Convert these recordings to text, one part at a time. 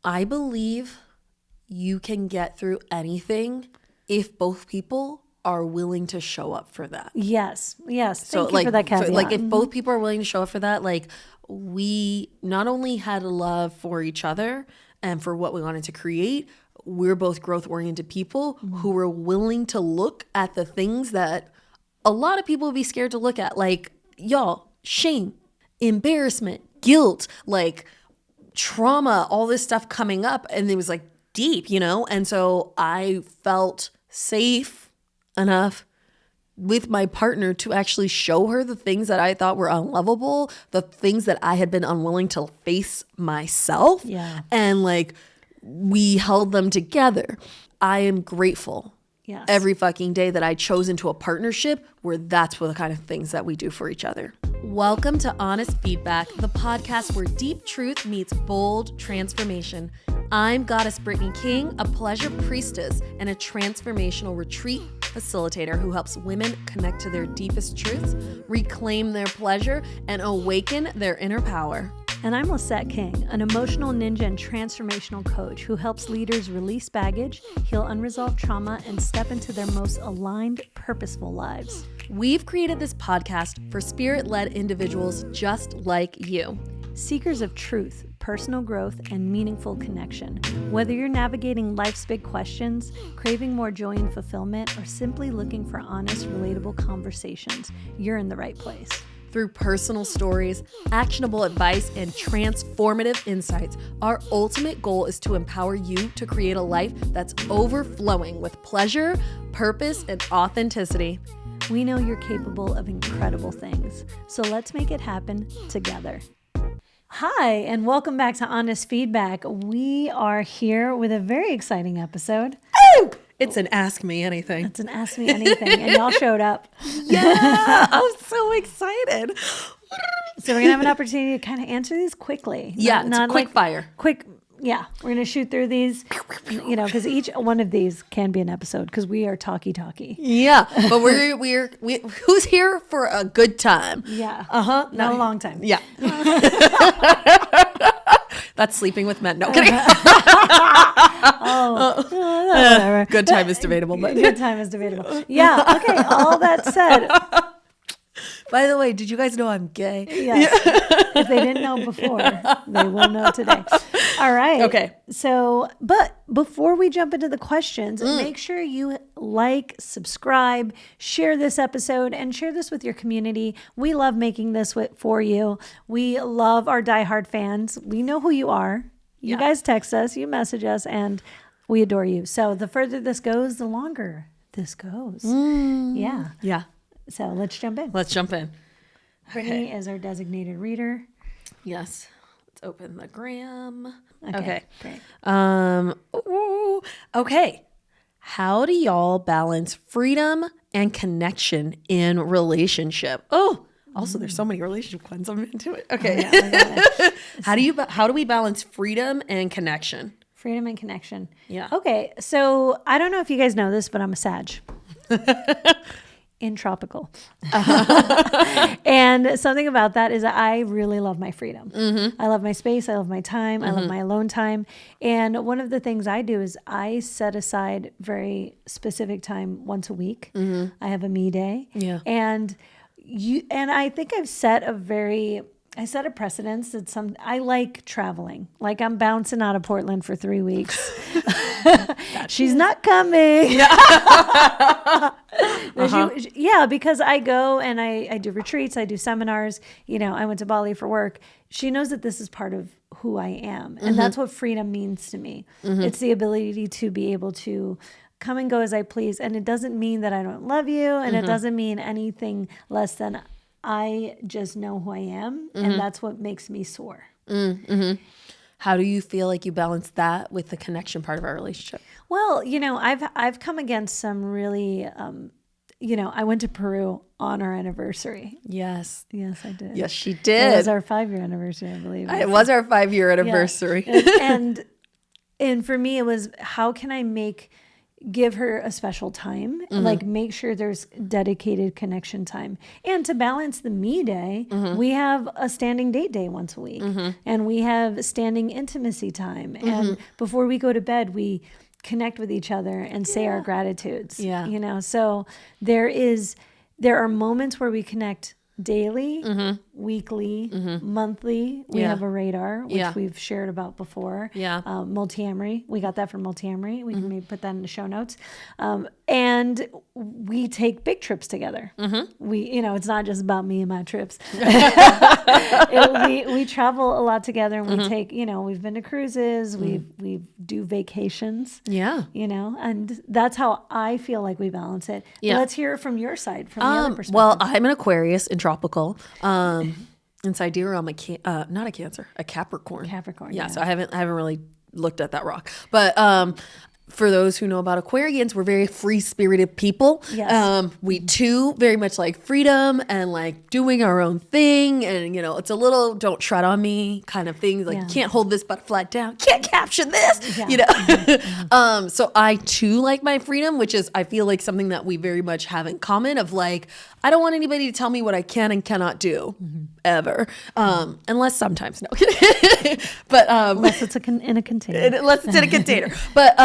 I believe you can get through anything if both people are willing to show up for that. Yes. Thank you for that caveat. If both people are willing to show up for that, like we not only had a love for each other and for what we wanted to create, we're both growth-oriented people who were willing to look at the things that a lot of people would be scared to look at. Like, y'all, shame, embarrassment, guilt, like trauma, all this stuff coming up. And it was like deep, you know? And so I felt safe enough with my partner to actually show her the things that I thought were unlovable, the things that I had been unwilling to face myself. Yeah. And like we held them together. I am grateful every fucking day that I chose into a partnership where that's what the kind of things that we do for each other. Welcome to Honest Feedback, the podcast where deep truth meets bold transformation. I'm Goddess Brittney King, a pleasure priestess and a transformational retreat facilitator who helps women connect to their deepest truths, reclaim their pleasure, and awaken their inner power. And I'm Lisset King, an emotional ninja and transformational coach who helps leaders release baggage, heal unresolved trauma, and step into their most aligned, purposeful lives. We've created this podcast for spirit-led individuals just like you. Seekers of truth, personal growth, and meaningful connection. Whether you're navigating life's big questions, craving more joy and fulfillment, or simply looking for honest, relatable conversations, you're in the right place. Through personal stories, actionable advice, and transformative insights, our ultimate goal is to empower you to create a life that's overflowing with pleasure, purpose, and authenticity. We know you're capable of incredible things, so let's make it happen together. Hi, and welcome back to Honest Feedback. We are here with a very exciting episode. Oh! It's an Ask Me Anything. It's an Ask Me Anything, and y'all showed up. Yeah, I'm so excited. So we're going to have an opportunity to kind of answer these quickly. Yeah, not quick fire. Yeah, we're going to shoot through these, you know, because each one of these can be an episode because we are talky. Yeah, but we're who's here for a good time? Yeah. Not a long time. Yeah. That's sleeping with men. No, kidding. Whatever. Good time is debatable, but good time is debatable. Yeah. Okay. All that said. By the way, did you guys know I'm gay? Yes. If they didn't know before, they will know today. All right. Okay. So, but before we jump into the questions, make sure you like, subscribe, share this episode, and share this with your community. We love making this for you. We love our diehard fans. We know who you are. You guys text us, you message us, and we adore you. So the further this goes, the longer this goes. Yeah. Yeah. So let's jump in. Okay. Brittney is our designated reader. Yes. Let's open the gram. Okay. Great. Okay. How do y'all balance freedom and connection in relationship? Oh, also there's so many relationship ones. I'm into it. Okay. How do we balance freedom and connection? Freedom and connection. Yeah. Okay. So I don't know if you guys know this, but I'm a Sag. In tropical. And something about that is that I really love my freedom. I love my space. I love my time. I love my alone time. And one of the things I do is I set aside very specific time once a week. I have a me day. Yeah. And I think I've set a precedence that I like traveling. Like I'm bouncing out of Portland for 3 weeks. She's not coming. Yeah, because I go and I do retreats, I do seminars. You know, I went to Bali for work. She knows that this is part of who I am. And that's what freedom means to me. It's the ability to be able to come and go as I please. And it doesn't mean that I don't love you. And it doesn't mean anything less than I just know who I am. And that's what makes me soar. How do you feel like you balance that with the connection part of our relationship? Well, you know, I've come against some really, I went to Peru on our anniversary. Yes. Yes, I did. Yes, she did. It was our 5-year anniversary, I believe. It was our 5-year anniversary. Yeah. And for me, it was, how can I make give her a special time, like make sure there's dedicated connection time. And to balance the me day, we have a standing date day once a week, and we have standing intimacy time. And before we go to bed, we connect with each other and say our gratitudes. You know, so there are moments where we connect daily, weekly, monthly. We have a radar, which we've shared about before. Multiamory. We got that from Multiamory. We can maybe put that in the show notes. And we take big trips together. We, you know, it's not just about me and my trips. We travel a lot together, and we take, you know, we've been to cruises, we do vacations. You know, and that's how I feel like we balance it. Let's hear it from your side, from the other perspective. Well, I'm an Aquarius in tropical. In sidereal, I'm not a Cancer, a Capricorn. Yeah, so I haven't really looked at that rock. But for those who know about Aquarians, we're very free-spirited people. We too very much like freedom and like doing our own thing. And, you know, it's a little don't tread on me kind of thing. Like, you can't hold this butterfly down. Can't capture this, you know. So I too like my freedom, which is, I feel like something that we very much have in common of like, I don't want anybody to tell me what I can and cannot do ever. Unless sometimes, no. But unless it's in a container. Unless it's in a container. But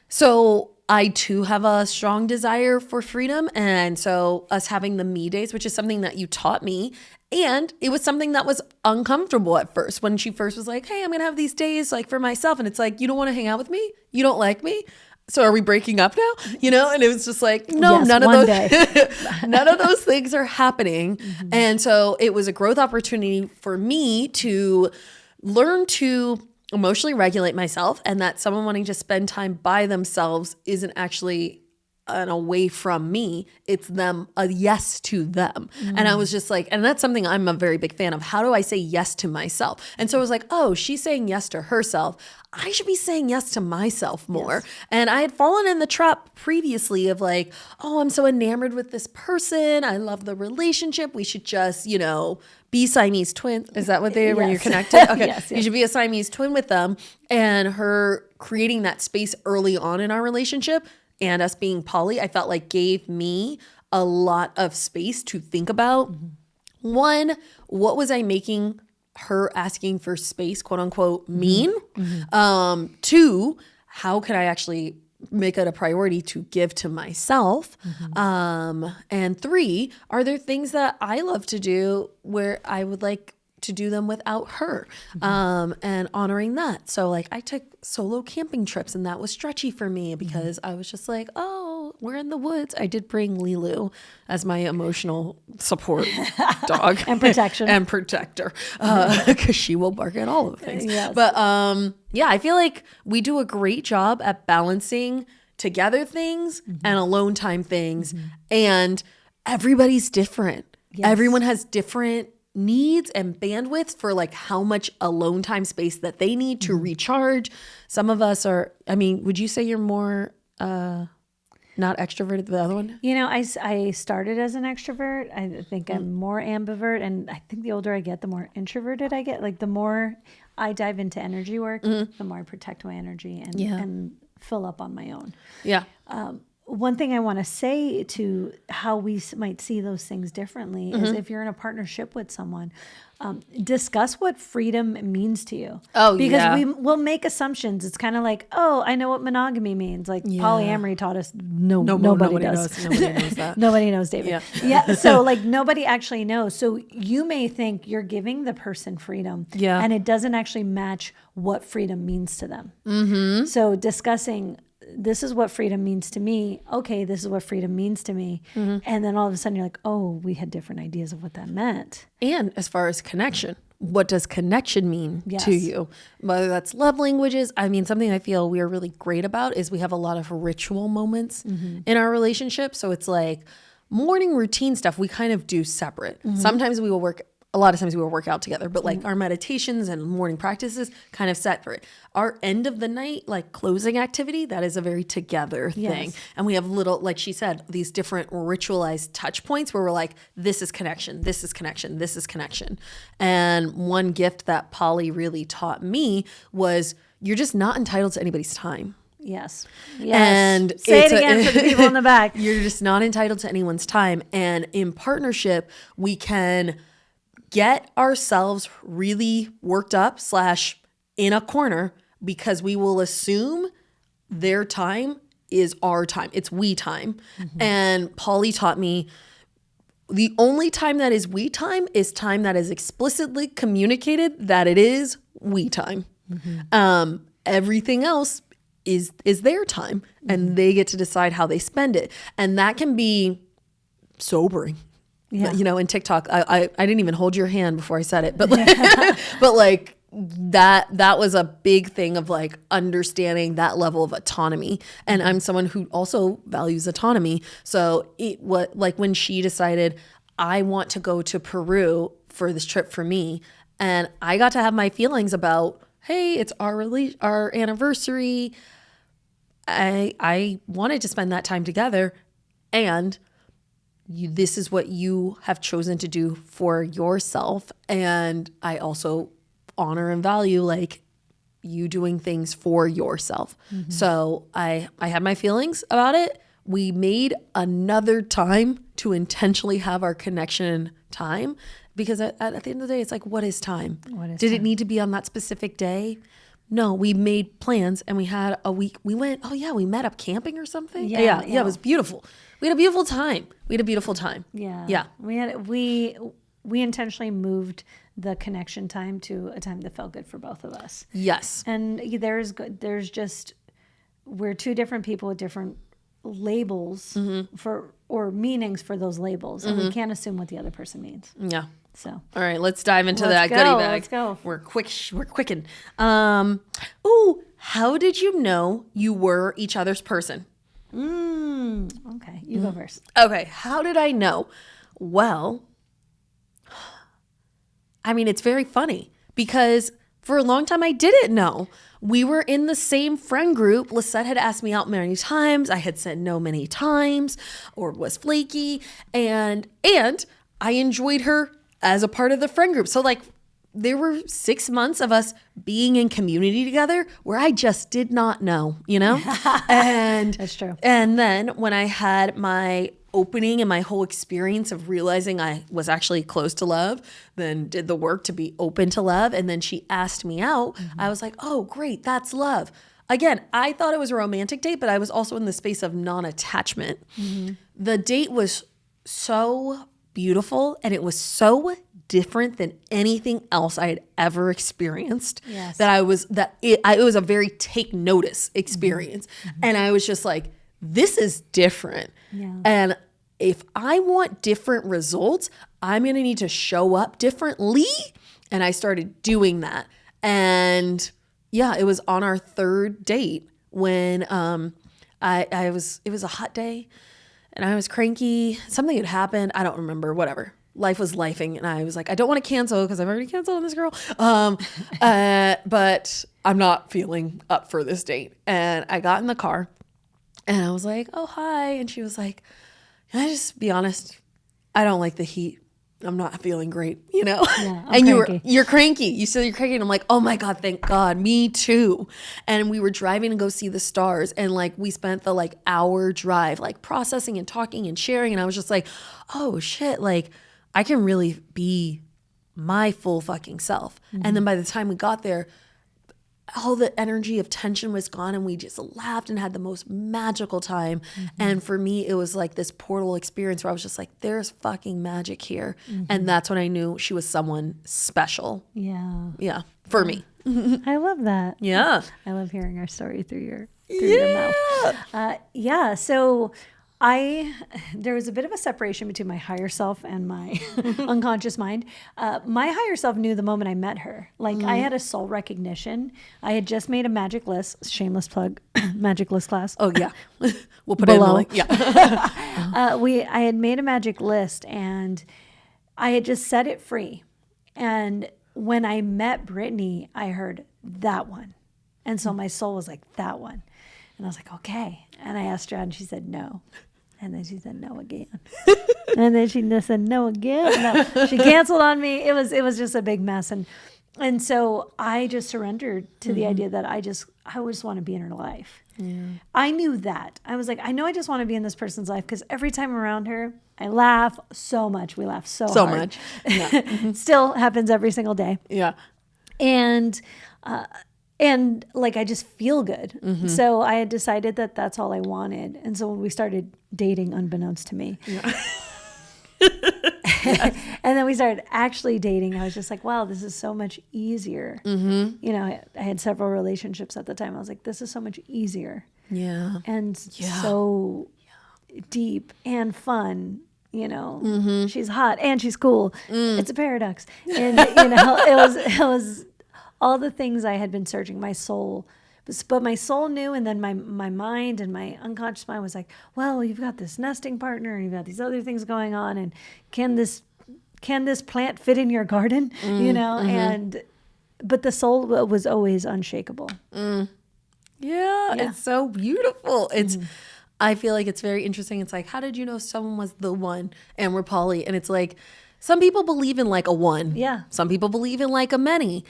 so I too have a strong desire for freedom. And so us having the me days, which is something that you taught me. And it was something that was uncomfortable at first when she first was like, hey, I'm going to have these days like for myself. And it's like, you don't want to hang out with me? You don't like me? So are we breaking up now? You know? And it was just like, no, yes, none of those, none of those things are happening. And so it was a growth opportunity for me to learn to emotionally regulate myself, and that someone wanting to spend time by themselves isn't actually an away from me. It's them, a yes to them. And I was just like, and that's something I'm a very big fan of. How do I say yes to myself? And so I was like, oh, she's saying yes to herself. I should be saying yes to myself more. And I had fallen in the trap previously of like, oh, I'm so enamored with this person. I love the relationship. We should just, you know, be Siamese twins. Is that what they when you're connected? Okay. You should be a Siamese twin with them. And her creating that space early on in our relationship and us being poly, I felt like gave me a lot of space to think about. One, what was I making her asking for space, quote unquote, mean? Two, how could I actually make it a priority to give to myself? And three, are there things that I love to do where I would like to do them without her, and honoring that. So like I took solo camping trips, and that was stretchy for me because I was just like, oh, we're in the woods. I did bring Lilu as my emotional support dog and protection and protector, because she will bark at all of the things. But yeah, I feel like we do a great job at balancing together things and alone time things, and everybody's different. Everyone has different needs and bandwidth for like how much alone time space that they need to recharge. Some of us are, I mean, would you say you're more not extroverted than the other one? You know, I started as an extrovert. I think I'm more ambivert, and I think the older I get, the more introverted I get. Like the more I dive into energy work, the more I protect my energy and fill up on my own. One thing I want to say to how we might see those things differently is if you're in a partnership with someone, discuss what freedom means to you. Because we'll make assumptions. It's kind of like, oh, I know what monogamy means. Like polyamory taught us nobody does. Nobody knows that. Nobody knows, David. So like nobody actually knows. So you may think you're giving the person freedom and it doesn't actually match what freedom means to them. So discussing, this is what freedom means to me. Okay, this is what freedom means to me. And then all of a sudden you're like, oh, we had different ideas of what that meant. And as far as connection, what does connection mean to you? Whether that's love languages. I mean, something I feel we are really great about is we have a lot of ritual moments in our relationship. So it's like morning routine stuff we kind of do separate. Sometimes we will work, a lot of times we will work out together, but like our meditations and morning practices kind of separate. Our end of the night, like closing activity, that is a very together thing. And we have little, like she said, these different ritualized touch points where we're like, this is connection, this is connection, this is connection. And one gift that Polly really taught me was you're just not entitled to anybody's time. Yes. And say it again for the people in the back. You're just not entitled to anyone's time. And in partnership, we can get ourselves really worked up / in a corner because we will assume their time is our time. It's we time. And Polly taught me the only time that is we time is time that is explicitly communicated that it is we time. Everything else is their time, and they get to decide how they spend it. And that can be sobering. Yeah. You know, in TikTok, I didn't even hold your hand before I said it, but like, but like that was a big thing of like understanding that level of autonomy. And I'm someone who also values autonomy. So like when she decided I want to go to Peru for this trip for me, and I got to have my feelings about, hey, it's our anniversary. I wanted to spend that time together, and this is what you have chosen to do for yourself. And I also honor and value like you doing things for yourself. So I had my feelings about it. We made another time to intentionally have our connection time, because at the end of the day, it's like, what is time? Did it need to be on that specific day? No, we made plans and we had a week. We went, we met up camping or something. Yeah, it was beautiful. We had a beautiful time. Yeah. We intentionally moved the connection time to a time that felt good for both of us. Yes. And there's just, we're two different people with different labels or meanings for those labels, and we can't assume what the other person means. Yeah. So, all right, let's dive into that goodie bag. Let's go. We're quicking. How did you know you were each other's person? Okay, you go first. Okay, how did I know? Well, I mean, it's very funny because for a long time I didn't know. We were in the same friend group. Lisset had asked me out many times. I had said no many times or was flaky, and I enjoyed her as a part of the friend group. So like there were 6 months of us being in community together where I just did not know, you know? And that's true. And then when I had my opening and my whole experience of realizing I was actually close to love, then did the work to be open to love, and then she asked me out, I was like, oh, great, that's love. Again, I thought it was a romantic date, but I was also in the space of non-attachment. The date was so beautiful, and it was so different than anything else I had ever experienced. Yes. It was a very take notice experience. And I was just like, this is different. Yeah. And if I want different results, I'm going to need to show up differently. And I started doing that. And yeah, it was on our third date when it was a hot day and I was cranky. Something had happened. I don't remember, whatever. Life was lifing. And I was like, I don't want to cancel because I've already canceled on this girl. But I'm not feeling up for this date. And I got in the car and I was like, oh, hi. And she was like, can I just be honest? I don't like the heat. I'm not feeling great, you know? Yeah, and cranky. you're cranky. You said you're cranky. And I'm like, oh my God, thank God. Me too. And we were driving to go see the stars. And like, we spent the like hour drive, like processing and talking and sharing. And I was just like, oh shit. Like I can really be my full fucking self. And then by the time we got there, all the energy of tension was gone and we just laughed and had the most magical time. And for me, it was like this portal experience where I was just like, there's fucking magic here. And that's when I knew she was someone special. Yeah. Yeah. For me. I love that. Yeah. I love hearing our story through your mouth. So there was a bit of a separation between my higher self and my unconscious mind. My higher self knew the moment I met her. Like I had a soul recognition. I had just made a magic list, shameless plug, magic list class. Oh yeah. We'll put Below. it in the link. Yeah. I had made a magic list and I had just set it free. And when I met Brittney, I heard that one. And so my soul was like, that one. And I was like, okay. And I asked her out and she said no. And then she said no again. And then she said no again. No. She canceled on me. It was just a big mess. And And so I just surrendered to the idea that I just want to be in her life. Yeah. I knew that. I was like, I know I just want to be in this person's life because every time I'm around her, I laugh so much. We laugh so hard. much. Yeah. Still happens every single day. Yeah. And like, I just feel good. So I had decided that that's all I wanted. And so when we started dating, unbeknownst to me, and then we started actually dating, I was just like, wow, this is so much easier. You know, I had several relationships at the time. I was like, this is so much easier. Yeah. And so deep and fun. You know, she's hot and she's cool. It's a paradox. And, you know, it was all the things I had been searching, my soul. But my soul knew, and then my mind and my unconscious mind was like, well, you've got this nesting partner, and you've got these other things going on, and can this plant fit in your garden? You know, but the soul was always unshakable. Yeah, it's so beautiful. It's I feel like it's very interesting. It's like, how did you know someone was the one and we're poly? And it's like, some people believe in like a one. Yeah. Some people believe in like a many.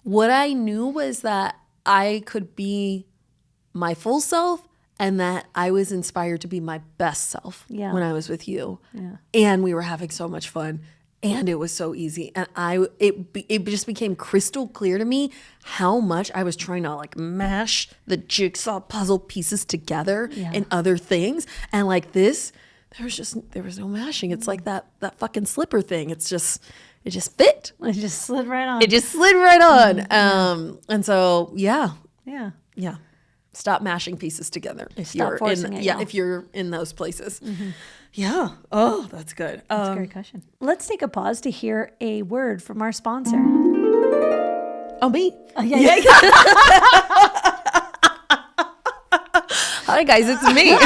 What I knew was that I could be my full self and that I was inspired to be my best self when I was with you. Yeah. And we were having so much fun and it was so easy. And it just became crystal clear to me how much I was trying to like mash the jigsaw puzzle pieces together in other things. And like this, there was no mashing. It's like that fucking slipper thing. It just fit. It just slid right on. It just slid right on. And so, yeah. Stop mashing pieces together. If you're in those places. Yeah. Oh, that's good. That's a great question. Let's take a pause to hear a word from our sponsor. Oh, me? Yeah. Hi, guys. It's me.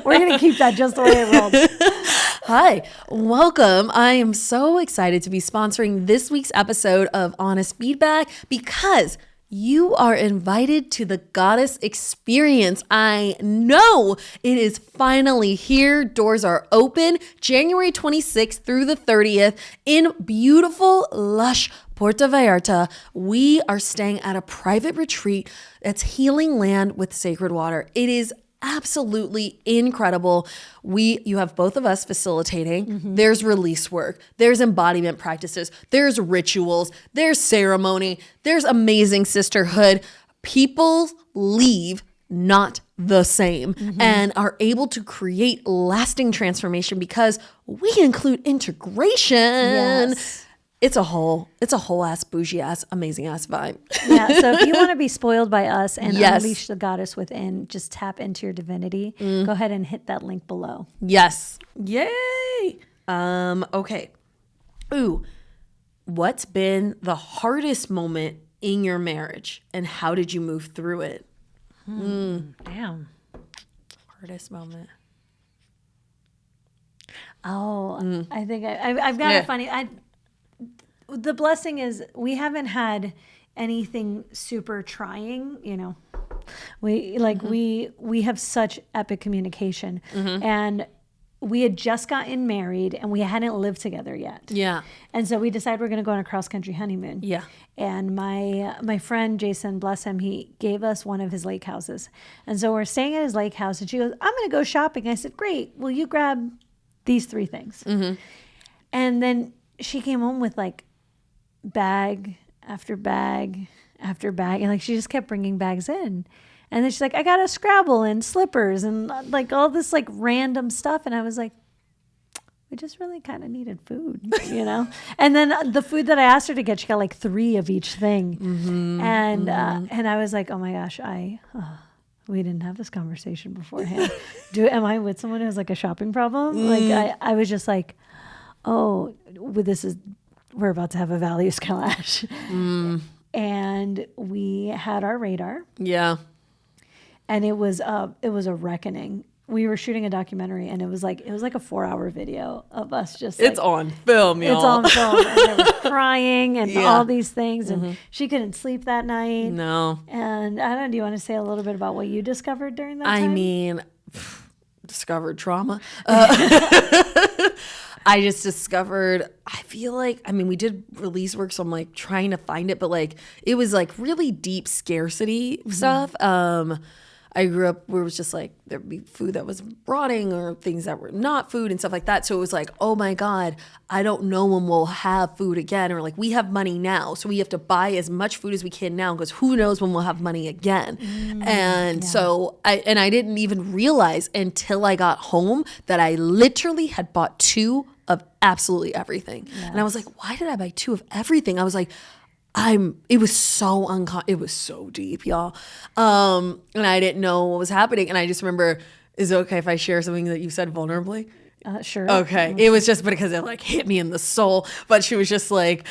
We're going to keep that just the way it rolls. Hi, welcome. I am so excited to be sponsoring this week's episode of Honest Feedback because you are invited to the Goddess Experience. I know it is finally here. Doors are open January 26th through the 30th in beautiful, lush Puerto Vallarta. We are staying at a private retreat that's healing land with sacred water. It is absolutely incredible. You have both of us facilitating. There's release work. There's embodiment practices. There's rituals. There's ceremony. There's amazing sisterhood. People leave not the same and are able to create lasting transformation because we include integration. Yes. It's a whole ass, bougie ass, amazing ass vibe. Yeah. So if you want to be spoiled by us and unleash the goddess within, just tap into your divinity. Go ahead and hit that link below. Yes. Yay. Okay. Ooh. What's been the hardest moment in your marriage and how did you move through it? Damn. Hardest moment. Oh, I think I've got a funny. The blessing is we haven't had anything super trying, you know. We have such epic communication, and we had just gotten married and we hadn't lived together yet. Yeah. And so we decided we're going to go on a cross-country honeymoon. Yeah. And my friend Jason, bless him, he gave us one of his lake houses. And so we're staying at his lake house and she goes, I'm going to go shopping. I said, great. Will you grab these 3 things? And then she came home with like bag after bag after bag. And like she just kept bringing bags in. And then she's like, I got a Scrabble and slippers and like all this like random stuff. And I was like, we just really kind of needed food, you know? And then the food that I asked her to get, she got like 3 of each thing. And I was like, oh my gosh, we didn't have this conversation beforehand. Am I with someone who has like a shopping problem? Like I was just like, oh, we're about to have a values clash. And we had our radar. Yeah. And it was a reckoning. We were shooting a documentary, and it was like a 4-hour video of us just. It's on film, y'all. It's on film, and I was crying and all these things, and she couldn't sleep that night. No. And I don't know. Do you want to say a little bit about what you discovered during that time? I mean, discovered trauma. I just discovered, I feel like, I mean, we did release work, so I'm like trying to find it, but like it was like really deep scarcity stuff. I grew up where it was just like there'd be food that was rotting or things that were not food and stuff like that. So it was like, oh my God, I don't know when we'll have food again. Or like, we have money now, so we have to buy as much food as we can now because who knows when we'll have money again. So I didn't even realize until I got home that I literally had bought 2 of absolutely everything. And I was like, why did I buy 2 of everything? I was like, it was so it was so deep, y'all. And I didn't know what was happening. And I just remember, is it okay if I share something that you said vulnerably? Sure. Okay. It was just because it like hit me in the soul. But she was just like,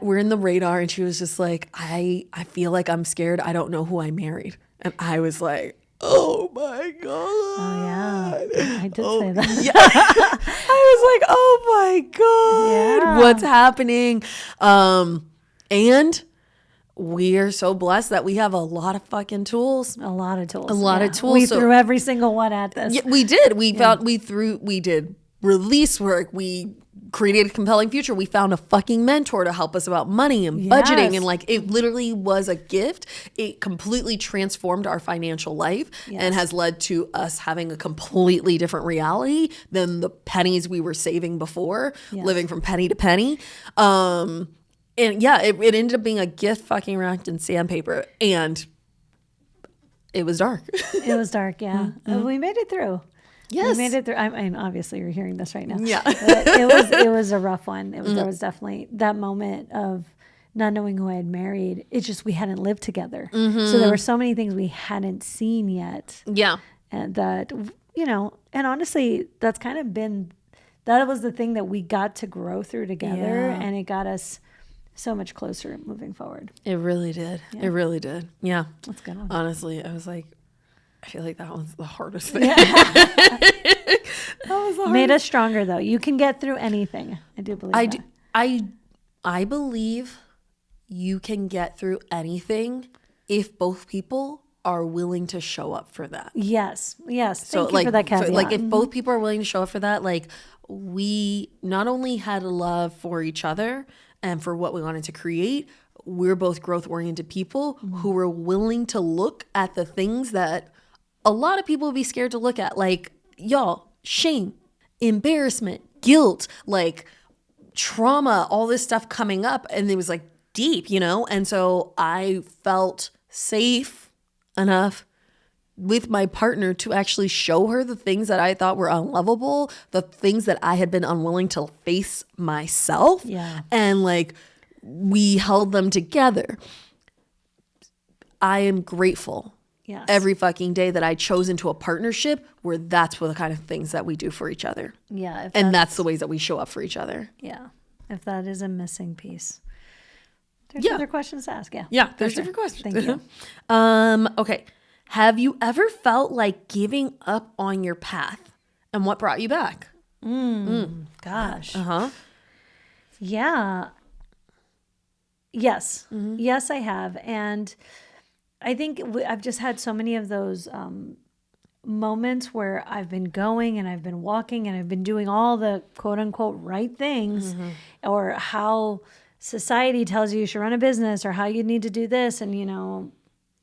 we're in the radar. And she was just like, I feel like I'm scared. I don't know who I married. And I was like, oh my God. Oh yeah. I did say that. Yeah. I was like, oh my God, what's happening? And we are so blessed that we have a lot of fucking tools. A lot of tools. We threw every single one at this. Yeah, we did. We did release work. We created a compelling future. We found a fucking mentor to help us about money and budgeting. And like, it literally was a gift. It completely transformed our financial life and has led to us having a completely different reality than the pennies we were saving before, living from penny to penny. And yeah, it ended up being a gift fucking wrapped in sandpaper, and it was dark. It was dark. Yeah. We made it through. Yes. We made it through. I mean, obviously you're hearing this right now. Yeah. But it was a rough one. There was definitely that moment of not knowing who I had married. It's just, we hadn't lived together. So there were so many things we hadn't seen yet. Yeah. And that, and honestly, that was the thing that we got to grow through together, and it got us so much closer moving forward. It really did. Yeah. It really did. Yeah. That's a good one. Honestly, I was like, I feel like that one's the hardest thing. That was the Made us stronger, though. You can get through anything. I do believe that. I believe you can get through anything if both people are willing to show up for that. Yes. So Thank you for that caveat. If both people are willing to show up for that, like, we not only had a love for each other and for what we wanted to create, we're both growth-oriented people who were willing to look at the things that a lot of people would be scared to look at. Like, y'all, shame, embarrassment, guilt, like trauma, all this stuff coming up. And it was like deep, And so I felt safe enough with my partner to actually show her the things that I thought were unlovable, the things that I had been unwilling to face myself. Yeah. And like, we held them together. I am grateful every fucking day that I chose into a partnership where that's what the kind of things that we do for each other. Yeah. And that's the ways that we show up for each other. Yeah. If that is a missing piece. There's other questions to ask. Yeah. There's different questions. Thank you. Okay. Have you ever felt like giving up on your path, and what brought you back? Gosh. Yeah. Yes. Yes, I have. And I think I've just had so many of those moments where I've been going and I've been walking and I've been doing all the quote unquote right things, or how society tells you should run a business, or how you need to do this, and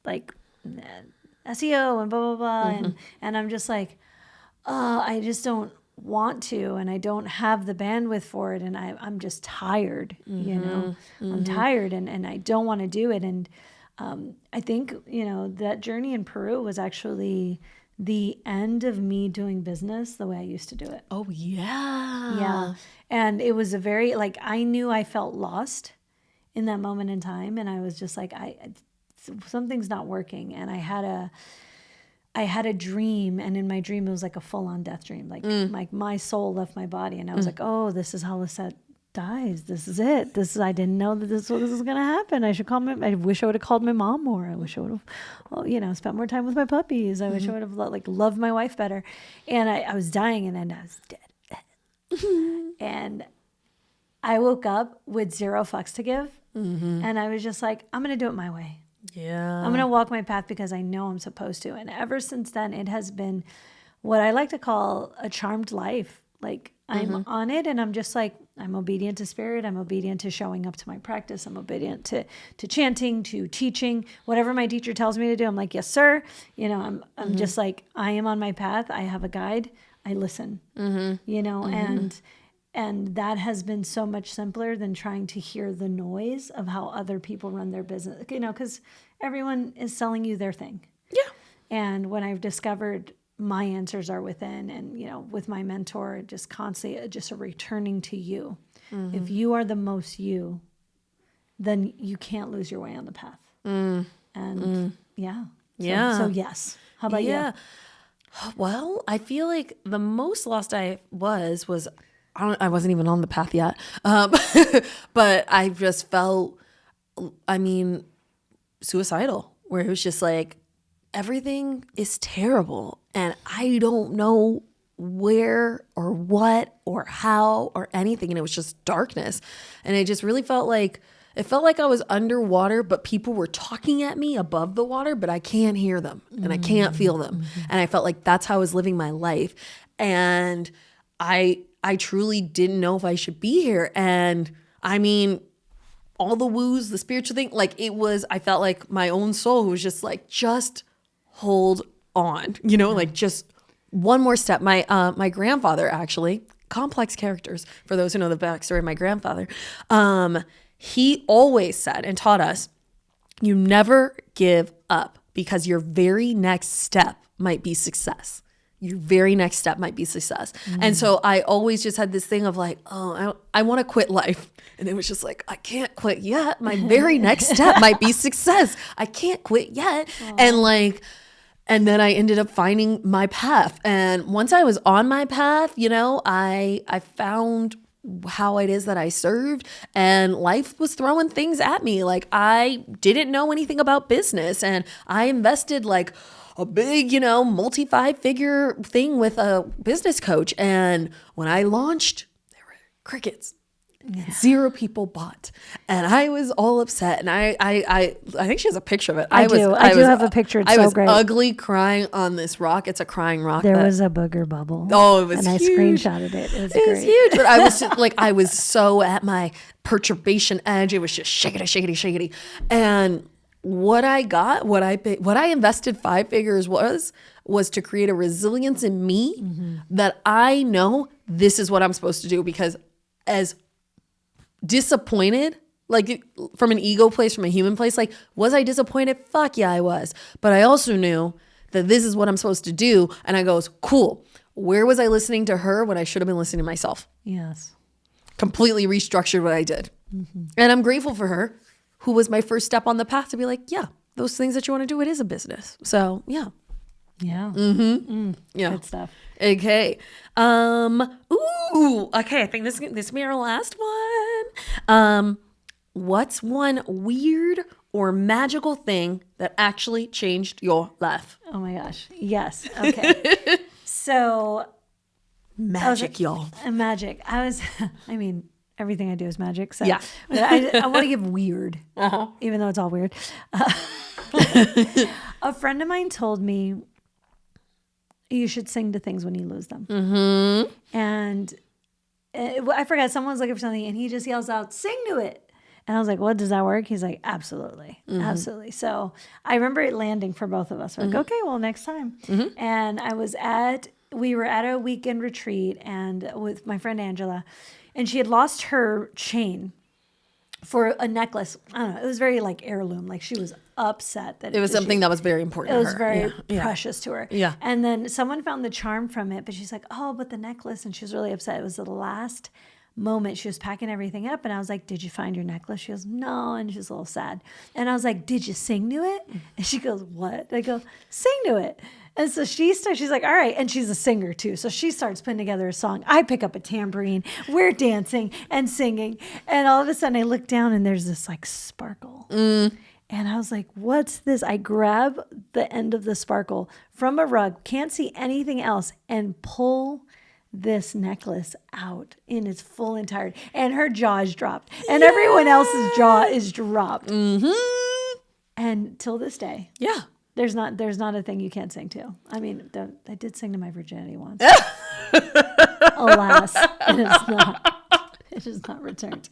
like SEO and blah blah blah, and I'm just like, I just don't want to, and I don't have the bandwidth for it, and I'm just tired. I'm tired, and I don't want to do it. And I think that journey in Peru was actually the end of me doing business the way I used to do it. Oh yeah. Yeah. And it was a very, like, I knew I felt lost in that moment in time, and I was just like, something's not working. And I had a dream, and in my dream it was like a full-on death dream. Like my soul left my body, and I was like, oh, this is how Lisset dies. This is it. I didn't know that this was going to happen. I wish I would have called my mom more. I wish I would have, spent more time with my puppies. I wish I would have loved my wife better. And I was dying, and then I was dead. And I woke up with 0 fucks to give. And I was just like, I'm going to do it my way. Yeah. I'm going to walk my path because I know I'm supposed to. And ever since then, it has been what I like to call a charmed life. Like I'm on it, and I'm just like, I'm obedient to spirit. I'm obedient to showing up to my practice. I'm obedient to chanting, to teaching, whatever my teacher tells me to do. I'm like, yes, sir. You know, I'm just like, I am on my path. I have a guide. I listen, you know, and that has been so much simpler than trying to hear the noise of how other people run their business, you know, because everyone is selling you their thing. Yeah. And when I've discovered my answers are within, and, you know, with my mentor, just constantly just a returning to you. If you are the most you, then you can't lose your way on the path. And yeah. So yes. How about you? Well, I feel like the most lost I was I wasn't even on the path yet. But I just felt, I mean, suicidal, where it was just like, everything is terrible and I don't know where or what or how or anything. And it was just darkness. And it just really felt like I was underwater, but people were talking at me above the water, but I can't hear them and I can't feel them. And I felt like that's how I was living my life. And I truly didn't know if I should be here. And I mean, all the woos, the spiritual thing, like I felt like my own soul was just like, just hold on, you know, like just one more step. My grandfather, actually, complex characters for those who know the backstory of my grandfather. He always said and taught us, you never give up, because your very next step might be success. Your very next step might be success. And so I always just had this thing of like, oh, I want to quit life. And it was just like, I can't quit yet. My very next step might be success. I can't quit yet. Aww. And then I ended up finding my path. And once I was on my path, you know, I found how it is that I served, and life was throwing things at me. Like, I didn't know anything about business, and I invested like a big, you know, multi-5-figure thing with a business coach. And when I launched, there were crickets. Yeah. 0 people bought, and I was all upset. And I think she has a picture of it. I do have a picture. It's so great. I was ugly crying on this rock. It's a crying rock. There was a booger bubble. Oh, it was and huge. I screenshotted it. It was great. Huge. But I was just, like, I was so at my perturbation edge. It was just shakety. And what I got, what I invested 5 figures was to create a resilience in me that I know this is what I'm supposed to do. Because as disappointed, like from an ego place, from a human place, like, was I disappointed? Fuck yeah, I was. But I also knew that this is what I'm supposed to do. And I goes, cool. Where was I listening to her when I should have been listening to myself? Yes. Completely restructured what I did. And I'm grateful for her, who was my first step on the path to be like, yeah, those things that you want to do, it is a business. So yeah. Yeah. Yeah. Good stuff. Okay. Okay. I think this will be our last one. What's one weird or magical thing that actually changed your life? Oh my gosh. Yes. Okay. So magic, y'all. Magic. I mean, everything I do is magic. So yeah. But I want to give weird, even though it's all weird. A friend of mine told me, you should sing to things when you lose them. And I forgot, someone was looking for something and he just yells out, sing to it. And I was like, what, does that work? He's like, absolutely. Absolutely. So I remember it landing for both of us. We're like, okay, well, next time. And we were at a weekend retreat and with my friend Angela, and she had lost her chain for a necklace. I don't know. It was very like heirloom. Like, she was upset that it was something that was very important to her. It was very precious to her. Yeah. And then someone found the charm from it, but she's like, oh, but the necklace. And she was really upset. It was the last moment. She was packing everything up. And I was like, did you find your necklace? She goes, no. And she's a little sad. And I was like, did you sing to it? And she goes, what? I go, sing to it. And so she's like, all right. And she's a singer too. So she starts putting together a song. I pick up a tambourine. We're dancing and singing. And all of a sudden I look down and there's this like sparkle. And I was like, what's this? I grab the end of the sparkle from a rug, can't see anything else, and pull this necklace out in its full entirety. And her jaw is dropped. And everyone else's jaw is dropped. And till this day. Yeah. There's not a thing you can't sing to. I mean, I did sing to my virginity once. Alas, it is not. It is not returned.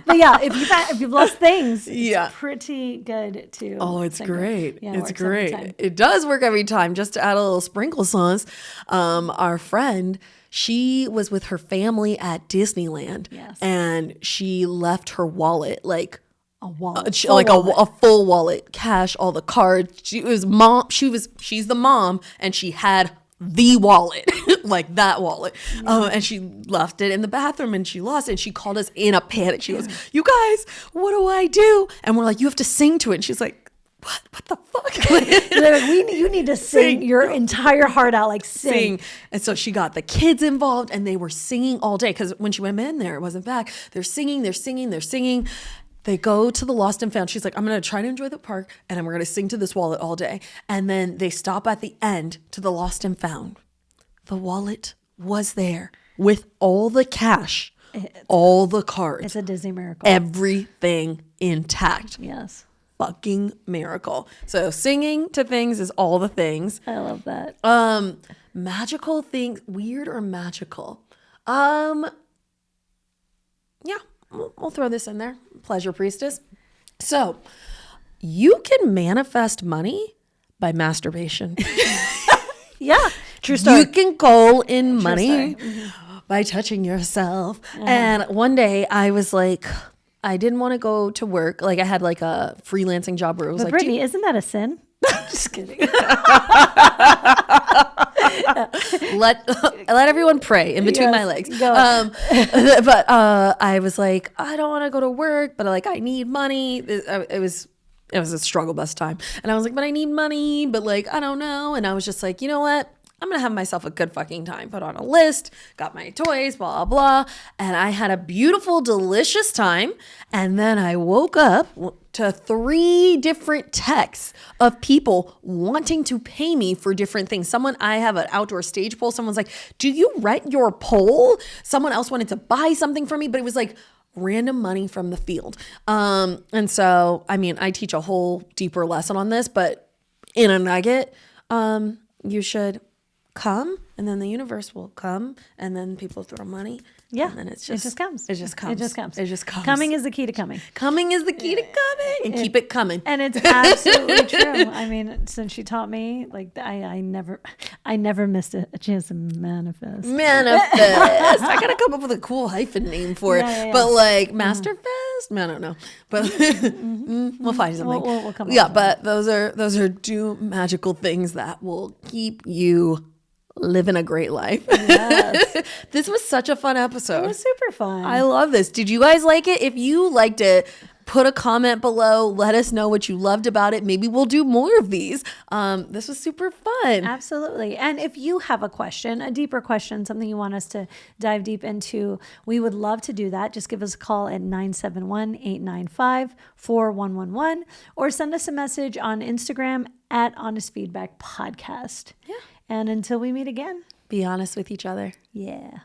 But yeah, if you've lost things, it's pretty good to. Oh, it's great. Yeah, it's great. It does work every time. Just to add a little sprinkle sauce, our friend, she was with her family at Disneyland, and she left her wallet, like a wallet, a full wallet, cash, all the cards. She's the mom, and she had the wallet, like that wallet. And she left it in the bathroom and she lost it. And she called us in a panic. She goes, "You guys, what do I do?" And we're like, "You have to sing to it." And she's like, What the fuck? You need to sing your entire heart out, like sing. And so she got the kids involved and they were singing all day. Because when she went in there, it wasn't back. They're singing. They go to the lost and found. She's like, "I'm going to try to enjoy the park and we're going to sing to this wallet all day." And then they stop at the end to the lost and found. The wallet was there with all the cash, all the cards. It's a Disney miracle. Everything intact. Yes. Fucking miracle. So singing to things is all the things. I love that. Magical things, weird or magical? Yeah. We'll throw this in there. Pleasure priestess. So you can manifest money by masturbation. Yeah. True story. You can call in money by touching yourself. And one day I was like, I didn't want to go to work. Like I had like a freelancing job where it was but like, Brittney, isn't that a sin? Just kidding. let everyone pray in between my legs. But I was like, I don't want to go to work, but like I need money. It was a struggle bus time. And I was like, but I need money, but like I don't know. And I was just like, you know what? I'm going to have myself a good fucking time. Put on a list, got my toys, blah, blah. And I had a beautiful, delicious time. And then I woke up to 3 different texts of people wanting to pay me for different things. I have an outdoor stage pole. Someone's like, "Do you rent your pole?" Someone else wanted to buy something from me, but it was like random money from the field. And so, I mean, I teach a whole deeper lesson on this, but in a nugget, you should come, and then the universe will come, and then people throw money. Yeah, and then it just comes. It just comes. Coming is the key to coming. Coming is the key to coming, and keep it coming. And it's absolutely true. I mean, since she taught me, like I never missed a chance to manifest. I gotta come up with a cool hyphen name for it. Yeah. But like Masterfest, I don't know. But we'll find something. We'll come up with but those are 2 magical things that will keep you living a great life. Yes. This was such a fun episode. It was super fun. I love this. Did you guys like it? If you liked it, put a comment below. Let us know what you loved about it. Maybe we'll do more of these. This was super fun. Absolutely. And if you have a question, a deeper question, something you want us to dive deep into, we would love to do that. Just give us a call at 971-895-4111 or send us a message on Instagram at Honest Feedback Podcast. Yeah. And until we meet again, be honest with each other. Yeah.